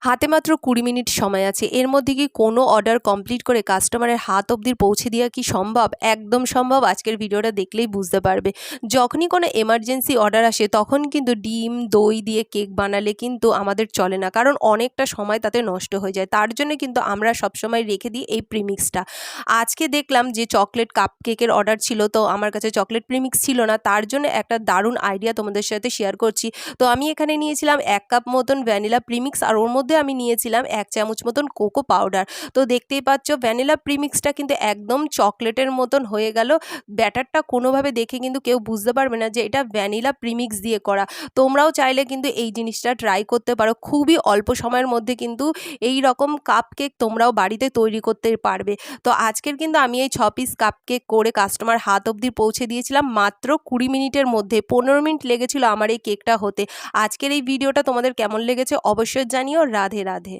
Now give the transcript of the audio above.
হাতে মাত্র ২০ মিনিট সময় আছে। এর মধ্যে কি কোনো অর্ডার কমপ্লিট করে কাস্টমারের হাত অবধি পৌঁছে দেওয়া কি সম্ভব? একদম সম্ভব। আজকের ভিডিওটা দেখলেই বুঝতে পারবে। যখনই কোনো এমার্জেন্সি অর্ডার আসে তখন কিন্তু ডিম, দই দিয়ে কেক বানালে কিন্তু আমাদের চলে না। কারণ অনেকটা সময় তাতে নষ্ট হয়ে যায়। তার জন্য কিন্তু আমরা সবসময় রেখে দিই এই প্রিমিক্সটা। আজকে দেখলাম যে চকলেট কাপ কেকের অর্ডার ছিল, তো আমার কাছে চকলেট প্রিমিক্স ছিল না। তার জন্য একটা দারুণ আইডিয়া তোমাদের সাথে শেয়ার করছি। তো আমি এখানে নিয়েছিলাম ১ কাপ মতন ভ্যানিলা প্রিমিক্স আর ওর মধ্যে আমি নিয়েছিলাম ১ চামচ মতন কোকো পাউডার। তো দেখতেই পাচ্ছ ভ্যানিলা প্রিমিক্সটা কিন্তু একদম চকলেটের মতন হয়ে গেল। ব্যাটারটা কোনোভাবে দেখে কিন্তু কেউ বুঝতে পারবে না যে এটা ভ্যানিলা প্রিমিক্স দিয়ে করা। তোমরাও চাইলে কিন্তু এই জিনিসটা ট্রাই করতে পারো। খুবই অল্প সময়ের মধ্যে কিন্তু এই রকম কাপ কেক তোমরাও বাড়িতে তৈরি করতে পারবে। তো আজকের কিন্তু আমি এই ৬ পিস কাপ কেক করে কাস্টমার হাত অবধি পৌঁছে দিয়েছিলাম মাত্র ২০ মিনিটের মধ্যে। ১৫ মিনিট লেগেছিল আমার এই কেকটা হতে। আজকের এই ভিডিওটা তোমাদের কেমন লেগেছে অবশ্যই জানিও। রাধে রাধে।